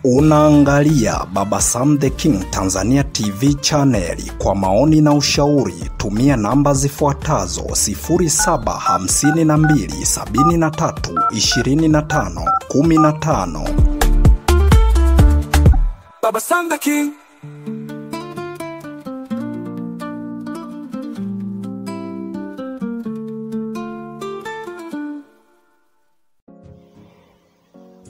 Unaangalia Baba Sam the King Tanzania TV channel. Kwa maoni na ushauri tumia namba zifuatazo 0752732515. Baba Sam the King.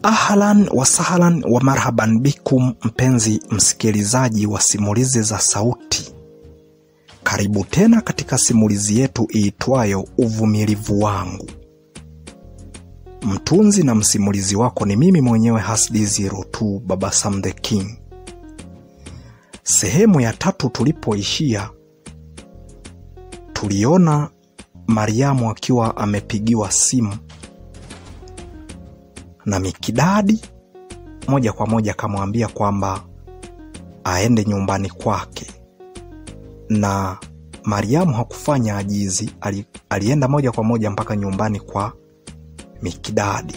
Ahlan wa sahlan wa marhaban bikum, mpenzi msikilizaji wa simulizi za sauti. Karibu tena katika simulizi yetu iitwayo Uvumilivu Wangu. Mtunzi na msimulizi wako ni mimi mwenyewe Hasdi02 Baba Sam the King. Sehemu ya 3 tulipoishia, tuliona Mariamu akiwa amepigiwa simu na Mikidadi. Moja kwa moja akamwambia kwamba aende nyumbani kwake, na Mariamu hakufanya ajizi, alienda moja kwa moja mpaka nyumbani kwa Mikidadi.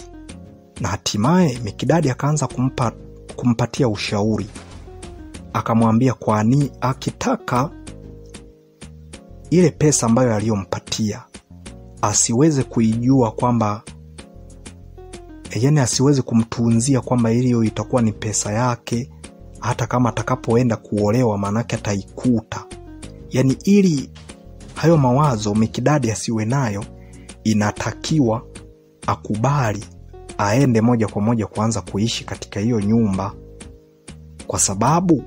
Na hatimaye Mikidadi akaanza kumpatia ushauri. Akamwambia kwani akitaka ile pesa ambayo aliyompatia asiweze kuijua kwamba, yani asiweze kumtunzia kwamba hiyo itakuwa ni pesa yake, hata kama atakapoenda kuolewa manake ataikuta. Yani ili hayo mawazo Mikidadi asiwe nayo, inatakiwa akubali aende moja kwa moja kuanza kuishi katika hiyo nyumba, kwa sababu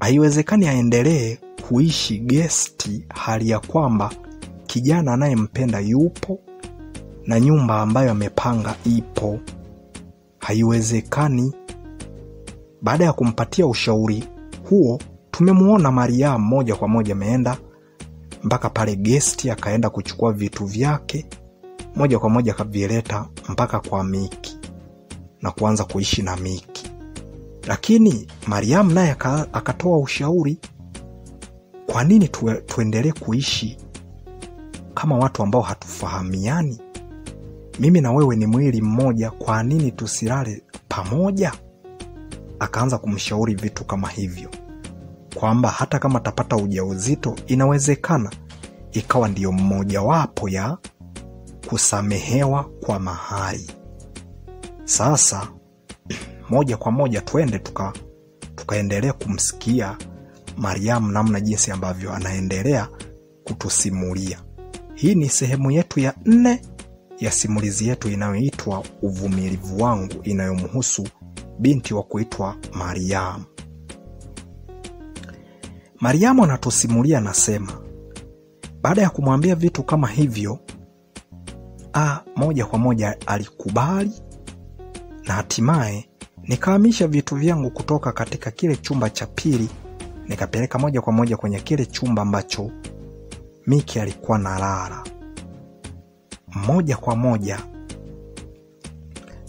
haiwezekani aendelee kuishi guesti hali ya kwamba kijana anayempenda yupo na nyumba ambayo amepanga ipo. Haiwezekani. Baada ya kumpatia ushauri huo, tumemuona Mariam moja kwa moja ameenda mpaka pale guesti, akaenda kuchukua vitu vyake moja kwa moja akavileta mpaka kwa Miki na kuanza kuishi na Miki. Lakini Mariam naye akatoa ushauri, kwa nini tuendelee kuishi kama watu ambao hatufahamiani? Mimi na wewe ni mwili mmoja, kwa nini tusilale pamoja? Akaanza kumshauri vitu kama hivyo, kwamba hata kama atapata ujauzito inawezekana ikawa ndiyo mmoja wapo ya kusamehewa kwa mahari. Sasa moja kwa moja twende tukaendelea kumsikia Mariam namna jinsi ambavyo anaendelea kutusimulia. Hii ni sehemu yetu ya 4 ya simulizi yetu inayoitwa Uvumilivu Wangu, inayomhusu binti wa kuitwa Mariam. Mariam anatusimulia, nasema baada ya kumwambia vitu kama hivyo, moja kwa moja alikubali, na hatimaye nikahamisha vitu vyangu kutoka katika kile chumba cha pili nikapeleka moja kwa moja kwenye kile chumba ambacho Miki alikuwa nalala. Moja kwa moja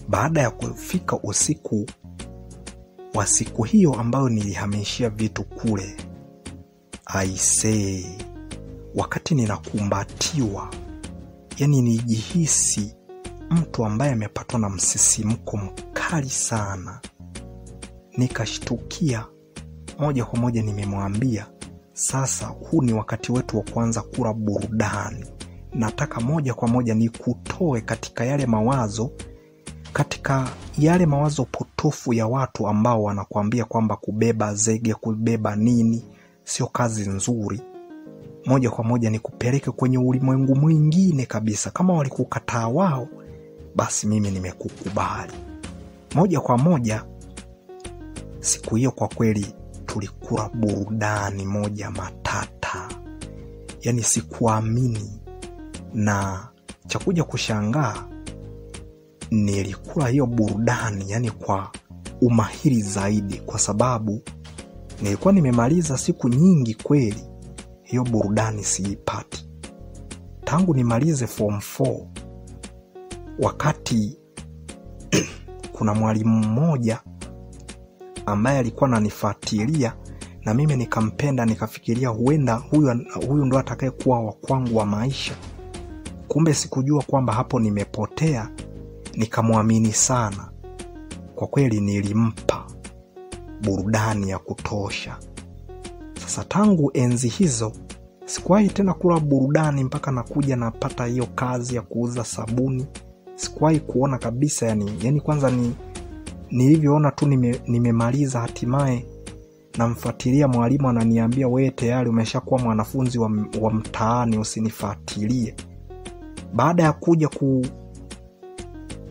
baada ya kufika usiku wa siku hiyo ambayo nilihamishia vitu kule, wakati ninakumbatiwa, yani nijihisi mtu ambaye amepatwa na msisimko mkali sana. Nikashtukia moja kwa moja, nimemwambia sasa huu ni wakati wetu wa kuanza kula burudani. Nataka moja kwa moja nikutoe katika yale mawazo potofu ya watu ambao wanakuambia kwamba kubeba zege, kubeba nini sio kazi nzuri. Moja kwa moja nikupeleke kwenye ulimwengu mwingine kabisa. Kama walikukataa wao, basi mimi nimekukubali. Moja kwa moja siku hiyo kwa kweli tulikula burudani moja matata. Yani sikuamini, na chakuja kushangaa nilikula hiyo burudani yani kwa umahiri zaidi, kwa sababu nilikuwa nimemaliza siku nyingi kweli hiyo burudani siipati. Tangu nimalize form 4, wakati kuna mwalimu mmoja ambaye alikuwa ananifuatilia na mimi nikampenda, nikafikiria huenda huyu ndo atakaye kuwa wa kwangu wa maisha. Kumbe sikujua kwamba hapo nimepotea. Nikamwamini sana. kwa kweli nilimpa burudani ya kutosha. Sasa tangu enzi hizo sikuwahi tena kula burudani mpaka nakuja napata hiyo kazi ya kuuza sabuni. Sikuwahi kuona kabisa yani kwanza nilivyoona tu nimemaliza hatimaye namfuatilia mwalimu ananiambia wewe tayari umeshakuwa mwanafunzi wa mtaani, usinifuatilie. Baada ya kuja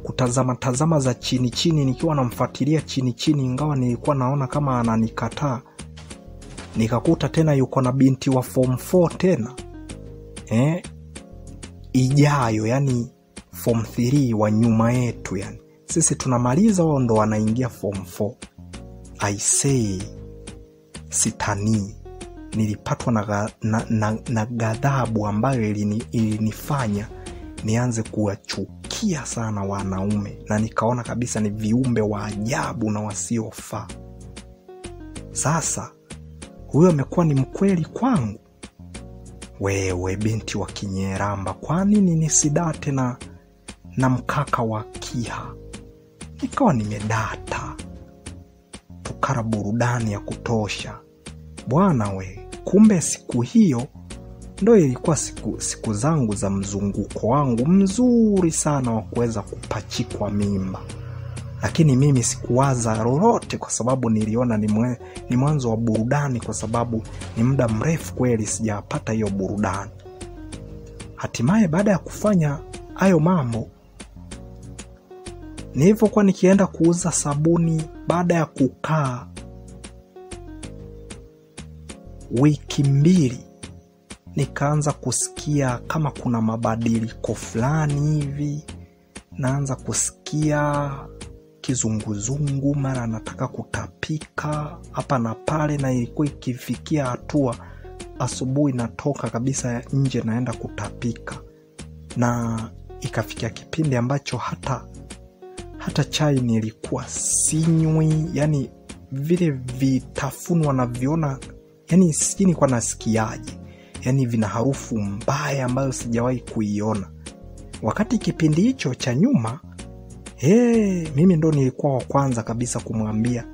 kutazama za chini nikiwa namfuatilia chini ingawa nilikuwa naona kama ananikataa, nikakuta tena yuko na binti wa form 4 tena ijayo, yani form 3 wa nyuma yetu, yani sisi tunamaliza wao ndo wanaingia form 4. I say sitani, nilipatwa na ghadhabu ambayo ilinifanya nianze kuwachukia sana wanaume, na nikaona kabisa ni viumbe wa ajabu na wasiofaa. Sasa huyo amekuwa ni mkweli kwangu. Wewe binti wa Kinyeramba, kwa nini nisidate na mkaka wa Kiha? Nikawa nimedata, tukara burudani ya kutosha. Bwana we, kumbe siku hiyo ndo ilikuwa siku zangu za mzunguko wangu mzuri sana wa kuweza kupachikwa mimba. Lakini mimi sikuwaza lolote kwa sababu niliona ni mwanzo wa burudani, kwa sababu ni muda mrefu kweli sijapata hiyo burudani. Hatimaye baada ya kufanya hayo mambo, nilipokuwa nikienda kuuza sabuni, baada ya kukaa wiki 2 nikaanza kusikia kama kuna mabadiliko fulani hivi. Naanza kusikia kizunguzungu, mara nataka kutapika hapa na pale, na ilikuwa ikifikia hatua asubuhi natoka kabisa nje naenda kutapika. Na ikafikia kipindi ambacho hata chai nilikuwa sinywi, yani vile vitafunwa na viona, yani sijini kwa nasikiaje, yani vina harufu mbaya ambayo sijawahi kuiona. Wakati kipindi hicho cha nyuma, mimi ndo nilikuwa wa kwanza kabisa kumwambia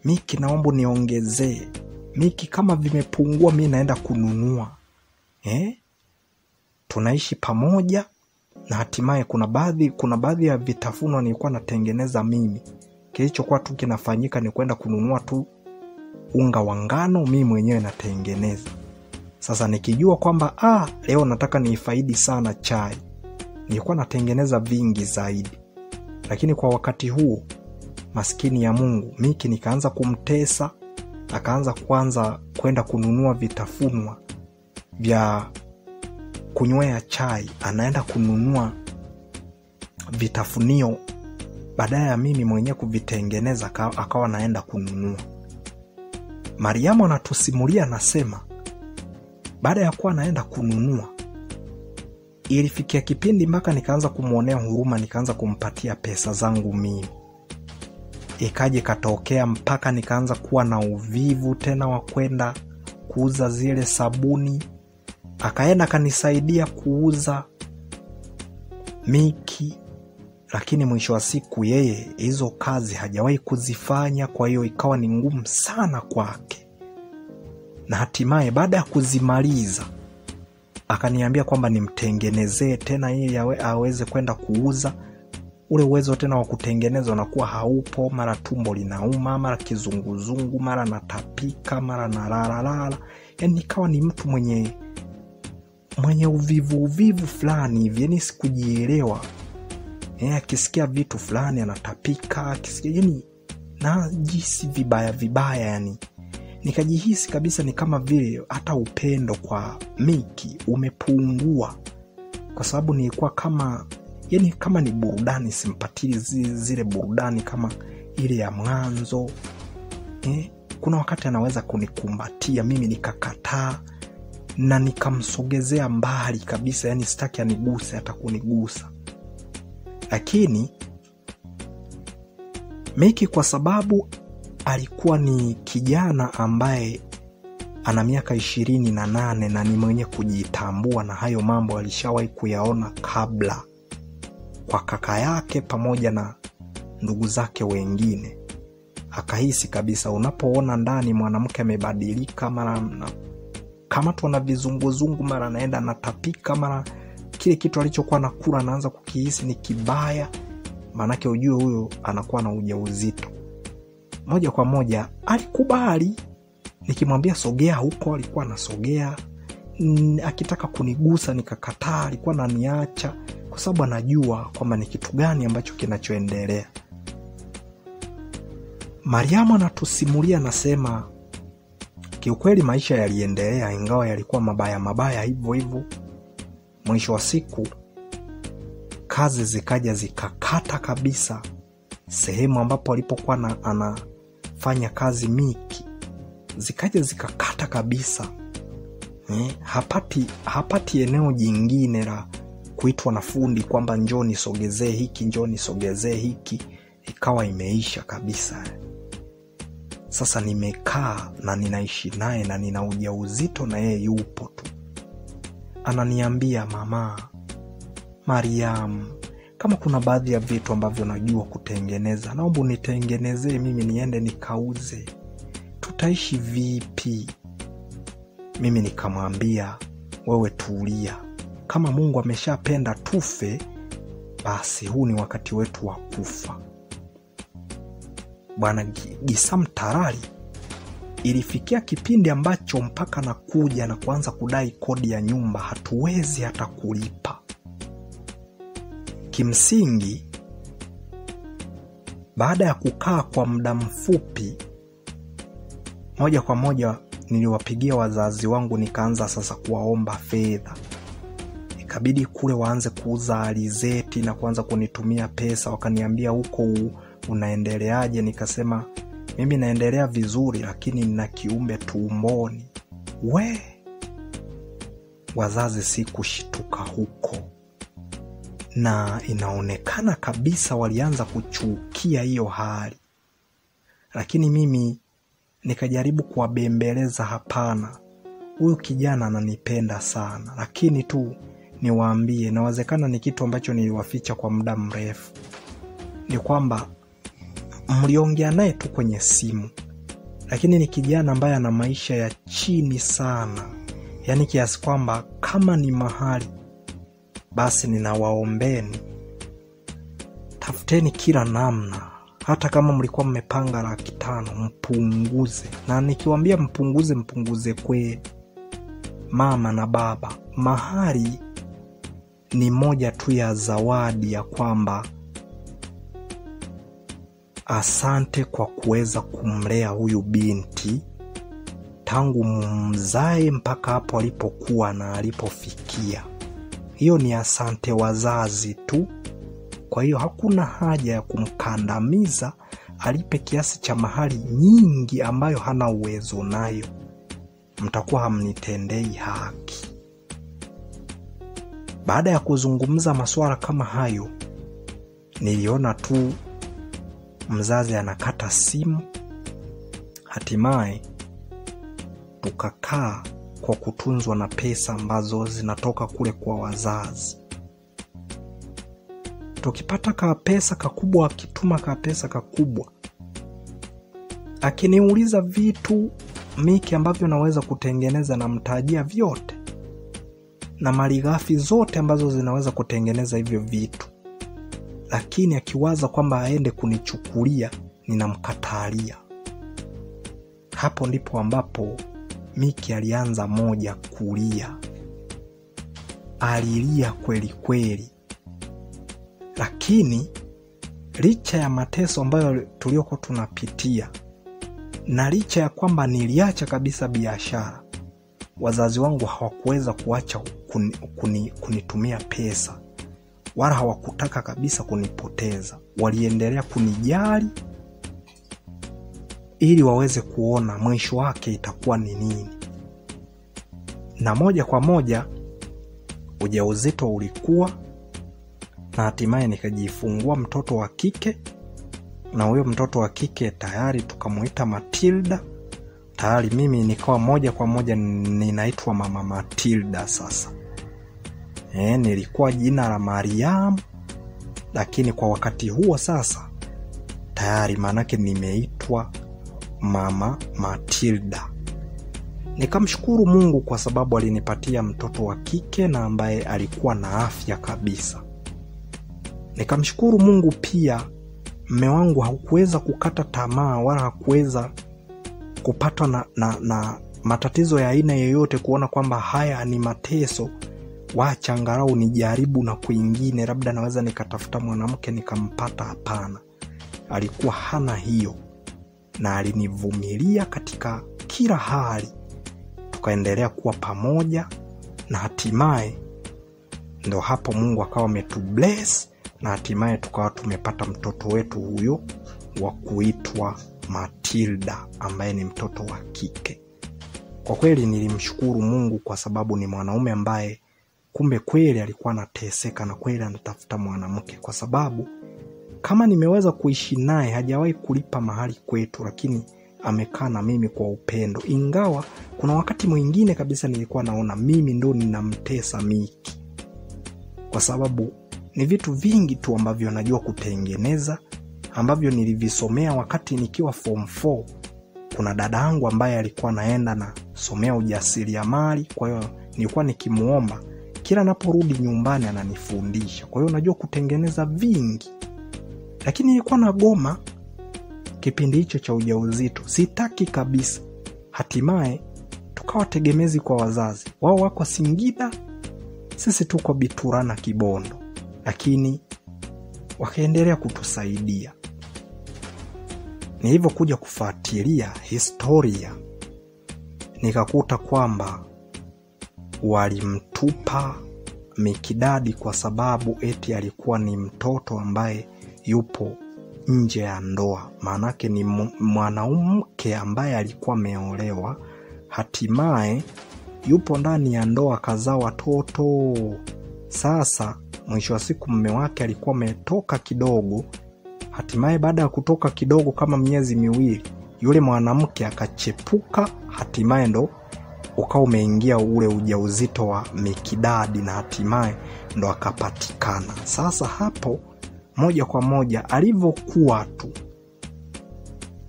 Miki, naomba niongezee. Miki, kama vimepungua mimi naenda kununua. Tunaishi pamoja, na hatimaye kuna baadhi ya vitafunwa nilikuwa natengeneza mimi. Kilichokuwa tu kinafanyika ni kwenda kununua tu unga wa ngano, mimi mwenyewe natengeneza. Sasa nikijua kwamba leo nataka niifaidi sana chai, nilikuwa natengeneza vingi zaidi. Lakini kwa wakati huo, maskini ya Mungu, Miki nikaanza kumtesa, akaanza kwenda kununua vitafunwa vya kunywea chai, anaenda kununua vitafunio badala ya mimi mwenyewe kuvitengeneza, akawa naenda kununua. Mariamu anatusimulia, anasema baada ya kuwa naenda kununua, ilifikia kipindi mpaka nikaanza kumuonea huruma, nikaanza kumpatia pesa zangu mimi. Ikaje katokea mpaka nikaanza kuwa na uvivu tena wa kwenda kuuza zile sabuni. Akaenda kanisaidia kuuza Miki, lakini mwisho wa siku yeye hizo kazi hajawahi kuzifanya, kwa hiyo ikawa ni ngumu sana kwake. Na hatimaye baada ya kuzimaliza akaniambia kwamba nimtengenezee tena yeye aweze kwenda kuuza. Ule uwezo tena wa kutengeneza unakuwa haupo, mara tumbo linauma, mara kizunguzungu, mara natapika, mara nalala. Yani nikawa ni mtu mwenye uvivu fulani hivi, yani sikujielewa. Akisikia vitu fulani anatapika, akisikia yani najisi vibaya yani. Nikajihisi kabisa ni kama vile hata upendo kwa Miki umepungua, kwa sababu nilikuwa kama ni burudani simpatili zile burudani kama ile ya mwanzo. Kuna wakati anaweza kunikumbatia, mimi nikakataa na nikamsogezea mbali kabisa, yani sitaki aniguse hata kunigusa. Lakini Miki, kwa sababu alikuwa ni kijana ambaye ana miaka 28 na ni mwenye kujitambua, na hayo mambo alishawahi kuyaona kabla kwa kaka yake pamoja ndugu zake wengine. Akahisi kabisa unapoona ndani mwanamke amebadilika, mara kama tu ana vizunguzungu, mara anaenda anatapika, mara kile kitu alichokuwa anakula anaanza kukihisi ni kibaya, manake ujue huyo anakuwa na ujauzito. Moja kwa moja alikubali. Nikimwambia sogea huko alikuwa anasogea, akitaka kunigusa nikakataa, alikuwa ananiacha kwa sababu anajua kwamba ni kitu gani ambacho kinachoendelea. Mariamu anatusimulia, anasema kiukweli maisha yaliendelea, ingawa yalikuwa mabaya hivyo hivyo. Mwisho wa siku kazi zikaja zikakata kabisa. Sehemu ambapo alipokuwa anafanya kazi Miki zikaja zikakata kabisa. Hapati eneo jingine la kuitwa na fundi kwamba njoo nisogezee hiki, njoo nisogezee hiki. Ikawa imeisha kabisa. Sasa nimekaa na ninaishi naye na nina ujauzito na yeye yupo tu. Ananiambia, mama Mariam, kama kuna baadhi ya vitu ambavyo najua kutengeneza, naomba unitengenezee mimi niende nikauze. Tutaishi vipi? Mimi nikamwambia, wewe tulia. Kama Mungu ameshapenda tufe, basi huu ni wakati wetu wa kufa. Bwana Gisam Tarari ilifikia kipindi ambacho mpaka nakuja na kuanza kudai kodi ya nyumba hatuwezi hata kulipa. Kimsingi baada ya kukaa kwa muda mfupi, moja kwa moja niliwapigia wazazi wangu, nikaanza sasa kuwaomba fedha. Ikabidi kule waanze kuuza alizeti na kuanza kunitumia pesa. Wakaniambia huko unaendeleaje? Nikasema mimi naendelea vizuri, lakini nina kiumbe tumboni. Wazazi si kushituka huko, na inaonekana kabisa walianza kuchukia hiyo hali. Lakini mimi nikajaribu kuwabembeleza, hapana, huyu kijana ananipenda sana. Lakini tu niwaambie, inawezekana ni kitu ambacho niliwaficha kwa muda mrefu, ni kwamba mliongea naye tu kwenye simu, lakini ni kijana ambaye ana maisha ya chini sana. Yaani kiasi kwamba kama ni mahali, basi ninawaombeni, tafuteni kila namna. Hata kama mlikuwa mmepanga 500,000 mpunguze. Na nikiwaambia mpunguze kweli, mama na baba, mahali ni moja tu ya zawadi ya kwamba asante kwa kuweza kumlea huyu binti tangu mzae mpaka hapo alipokuwa na alipofikia. Hiyo ni asante wazazi tu. Kwa hiyo hakuna haja ya kumkandamiza alipe kiasi cha mahali nyingi ambayo hana uwezo nayo. Mtakuwa hamnitendei haki. Baada ya kuzungumza masuala kama hayo, niliona tu mzazi anakata simu. Hatimaye tukakaa kwa kutunzwa na pesa ambazo zinatoka kule kwa wazazi. Tukipata ka pesa kakubwa, akituma ka pesa kakubwa, akiniuliza vitu Miki ambavyo naweza kutengeneza, na mtajia vyote na malighafi zote ambazo zinaweza kutengeneza hivyo vitu. Lakini akiwaza kwamba aende kunichukulia, ninamkatalia. Hapo ndipo ambapo Miki alianza moja kulia. Alilia kweli kweli. Lakini licha ya mateso ambayo tuliokuwa tunapitia, na licha ya kwamba niliacha kabisa biashara, wazazi wangu hawakuweza kuacha kunitumia pesa, wala hawakutaka kabisa kunipoteza. Waliendelea kunijali ili waweze kuona mwisho wake itakuwa ni nini. Na moja kwa moja ujauzito ulikuwa, na hatimaye nikajifungua mtoto wa kike. Na huyo mtoto wa kike tayari tukamuita Matilda. Tayari mimi nikawa moja kwa moja ninaitwa Mama Matilda sasa. Nilikuwa jina la Mariam, lakini kwa wakati huo sasa tayari, maanake nimeitwa Mama Matilda. Nikamshukuru Mungu kwa sababu alinipatia mtoto wa kike na ambaye alikuwa na afya kabisa. Nikamshukuru Mungu pia, mume wangu hakuweza kukata tamaa wala hakuweza kupatwa na matatizo ya aina yoyote, kuona kwamba haya ni mateso, wacha angalau nijaribu na kwingine, labda naweza nikatafuta mwanamke nikampata. Hapana, alikuwa hana hiyo, na alinivumilia katika kila hali. Tukaendelea kuwa pamoja, na hatimaye ndo hapo Mungu akawa ametubless, na hatimaye tukawa tumepata mtoto wetu huyo wa kuitwa Matilda, ambaye ni mtoto wa kike. Kwa kweli nilimshukuru Mungu kwa sababu ni mwanaume ambaye kumbe kweli alikuwa anateseka na kweli anatafuta mwanamke, kwa sababu kama nimeweza kuishi naye hajawahi kulipa mahali kwetu, lakini amekaa na mimi kwa upendo. Ingawa kuna wakati mwingine kabisa nilikuwa naona mimi ndo ninamtesa Miki, kwa sababu ni vitu vingi tu ambavyo najua kutengeneza, ambavyo nilivisomea wakati nikiwa form 4. Kuna dada yangu ambaye alikuwa naenda na somea ujasiriamali, kwa hiyo nilikuwa nikimuomba kila naporudi nyumbani ananifundisha. Kwa hiyo najua kutengeneza vingi, lakini nilikuwa na goma kipindi hicho cha ujauzito, sitaki kabisa. Hatimaye tukawa tegemezi kwa wazazi. Wao wako Singida, sisi tuko Biturana Kibondo, lakini wakaendelea kutusaidia. Nilivyokuja kufuatilia historia, nikakuta kwamba walimtupa Mikidadi kwa sababu eti alikuwa ni mtoto ambaye yupo nje ya ndoa. Maanake ni mwanamke ambaye alikuwa ameolewa, hatimaye yupo ndani ya ndoa, kazaa watoto. Sasa mwisho wa siku mume wake alikuwa ametoka kidogo. Hatimaye baada ya kutoka kidogo kama miezi miwili, yule mwanamke akachepuka, hatimaye ndo ukao umeingia ule ujauzito wa Mikidadi, na hatimaye ndo akapatikana. Sasa hapo moja kwa moja alivyokuwa tu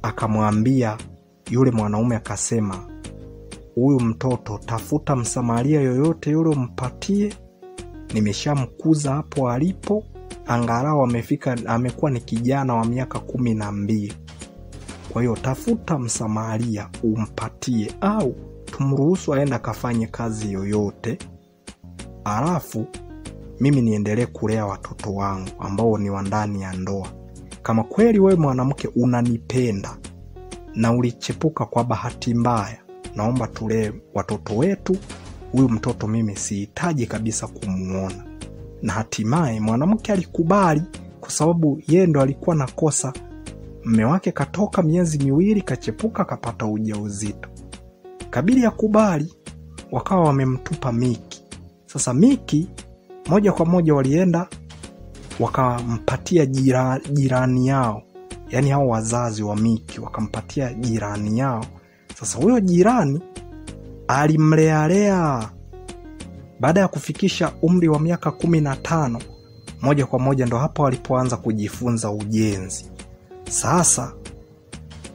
akamwambia yule mwanaume, akasema huyu mtoto tafuta Msamaria yoyote yule umpatie, nimeshamkuza hapo alipo, angalau amekuwa ni kijana wa miaka 12. Kwa hiyo tafuta Msamaria umpatie, au tumruhusu aenda kafanye kazi yoyote, alafu mimi niendelee kulea watoto wangu ambao ni wa ndani ya ndoa. Kama kweli wewe mwanamke unanipenda na ulichepuka kwa bahati mbaya, naomba tulee watoto wetu. Huyu mtoto mimi sihitaji kabisa kumuona. Na hatimaye mwanamke alikubali, kwa sababu yeye ndo alikuwa na kosa. Mume wake katoka miezi miwili, kachepuka, kapata ujauzito. Kabili ya kubali, wakawa wamemtupa Miki. Sasa Miki moja kwa moja walienda wakampatia jirani yao, yani hao wazazi wa Miki wakampatia jirani yao. Sasa huyo jirani alimlealea. Baada ya kufikisha umri wa miaka 15, moja kwa moja ndo hapo walipoanza kujifunza ujenzi. Sasa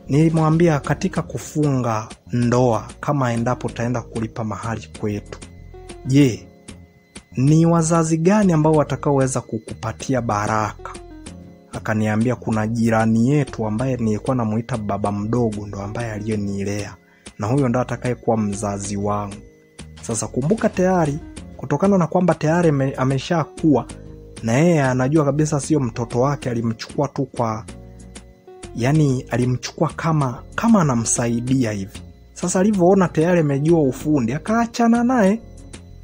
nilimwambia katika kufunga ndoa, kama endapo taenda kulipa mahali kwetu, je, ni wazazi gani ambao watakaoweza kukupatia baraka? Akaniambia kuna jirani yetu ambaye nilikuwa namuita baba mdogo, ndo ambaye aliyenilea, na huyo ndo atakaye kuwa mzazi wangu. Sasa kumbuka, tayari kutokana na kwamba tayari ameshakuwa na yeye anajua kabisa sio mtoto wake, alimchukua tu kwa, yani alimchukua kama anamsaidia hivi. Sasa alivyoona tayari amejua ufundi, akaachana naye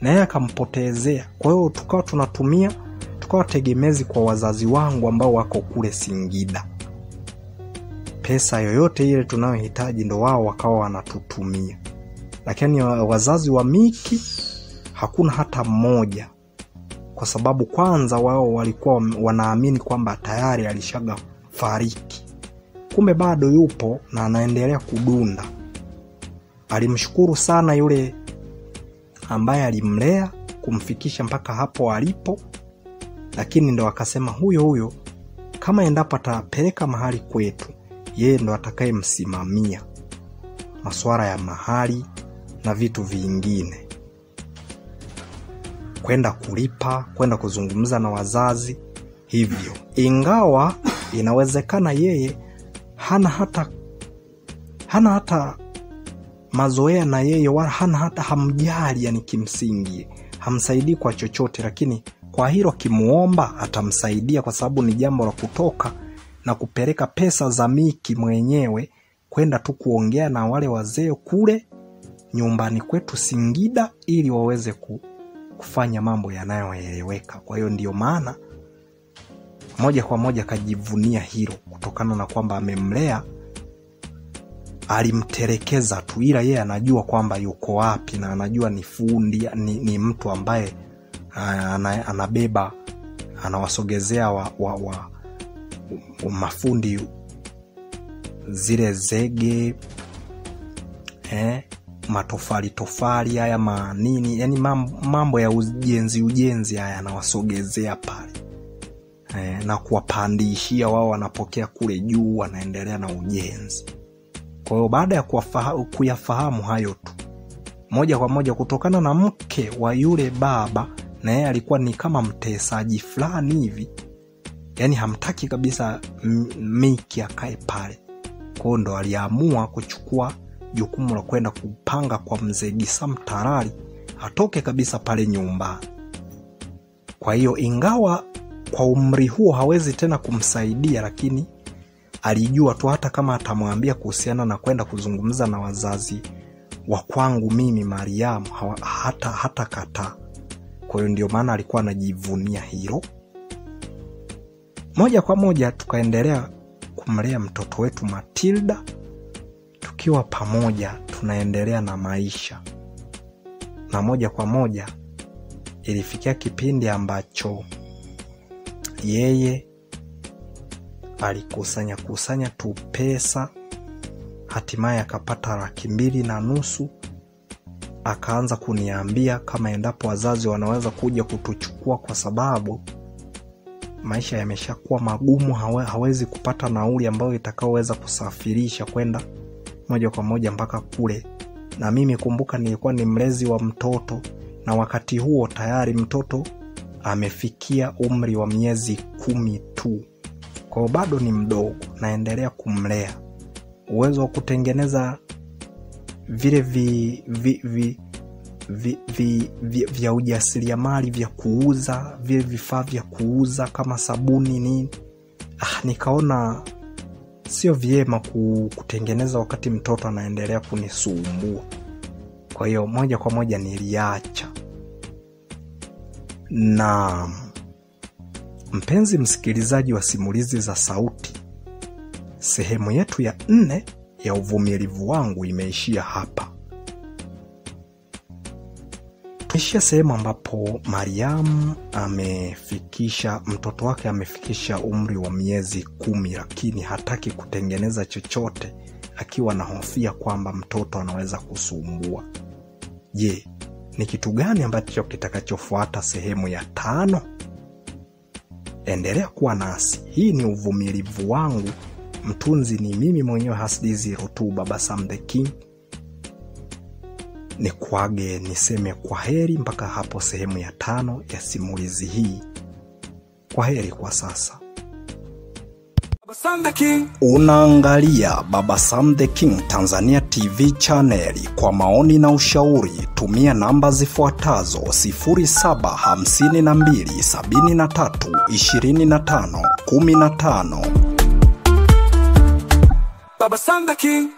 na yeye akampotezea. Kwa hiyo tukawa tegemezi kwa wazazi wangu ambao wako kule Singida. Pesa yoyote ile tunayohitaji ndo wao wakawa wanatutumia. Lakini wazazi wa Miki hakuna hata mmoja, kwa sababu kwanza wao walikuwa wanaamini kwamba tayari alishaga fariki. Kumbe bado yupo na anaendelea kudunda. Alimshukuru sana yule ambaye alimlea kumfikisha mpaka hapo alipo, lakini ndo akasema huyo kama endapo atapeleka mahali kwetu, yeye ndo atakayemsimamia masuala ya mahali na vitu vingine, kwenda kulipa, kwenda kuzungumza na wazazi hivyo. Ingawa inawezekana yeye hana hata mazoea na yeye, wala hana hata hamjali, yani kimsingi hamsaidii kwa chochote, lakini kwa hilo kimuomba atamsaidia, kwa sababu ni jambo la kutoka na kupeleka pesa za Miki mwenyewe kwenda tu kuongea na wale wazee kule nyumbani kwetu Singida, ili waweze kufanya mambo yanayoeleweka. Kwa hiyo ndio maana moja kwa moja kajivunia hilo, kutokana na kwamba amemlea, alimtelekeza tu, ila yeye anajua kwamba yuko wapi, na anajua ni fundi, ni mtu ambaye anabeba, anawasogezea mafundi zile zege, matofali haya manini, yani mambo ya ujenzi haya anawasogezea pale, na kuwapandishia, wao wanapokea kule juu, wanaendelea na ujenzi. Kwa hiyo baada ya kuyafahamu hayo tu, moja kwa moja, kutokana na mke wa yule baba, na yeye alikuwa ni kama mtesaji fulani hivi, yani hamtaki kabisa Miki akae pale. Kwa hiyo ndo aliamua kuchukua jukumu la kwenda kupanga kwa mzee Gisam Tarari atoke kabisa pale nyumbani. Kwa hiyo ingawa kwa umri huo hawezi tena kumsaidia, lakini alijua tu hata kama atamwambia kuhusiana na kwenda kuzungumza na wazazi wa kwangu mimi Mariam, hata kataa. Kwa hiyo ndio maana alikuwa anajivunia hilo. Moja kwa moja tukaendelea kumlea mtoto wetu Matilda, tukiwa pamoja tunaendelea na maisha. Na moja kwa moja ilifikia kipindi ambacho yeye alikusanya tu pesa, hatimaye akapata 250,000. Akaanza kuniambia kama endapo wazazi wanaweza kuja kutuchukua, kwa sababu maisha yameshakuwa magumu, hawezi kupata nauli ambayo itakaoweza kusafirisha kwenda moja kwa moja mpaka kule. Na mimi kumbuka nilikuwa ni mlezi wa mtoto, na wakati huo tayari mtoto amefikia umri wa miezi 10 tu. Kwa bado ni mdogo, naendelea kumlea. Uwezo wa kutengeneza vile vya ujasiriamali vya kuuza, vile vifaa vya kuuza kama sabuni nini, nikaona sio vyema kutengeneza wakati mtoto anaendelea kunisumbua. Kwa hiyo moja kwa moja niliacha. Na mpenzi msikilizaji wa Simulizi za Sauti, sehemu yetu ya 4 ya uvumilivu wangu imeishia hapa. Tuishia sehemu ambapo Mariam mtoto wake amefikisha umri wa miezi 10, lakini hataki kutengeneza chochote, akiwa na hofia kwamba mtoto anaweza kusumbua. Je, ni kitu gani ambacho kitakachofuata sehemu ya 5? Endelea kuwa nasi. Hii ni uvumilivu wangu. Mtunzi ni mimi mwenyewe Hasdi02 Baba Sam the King. Nikuage niseme kwa heri mpaka hapo sehemu ya 5 ya simulizi hii. Kwa heri kwa sasa. Unaangalia Baba Sam the King Tanzania TV channel. Kwa maoni na ushauri tumia namba zifuatazo: 0752732515. Baba Sam the King.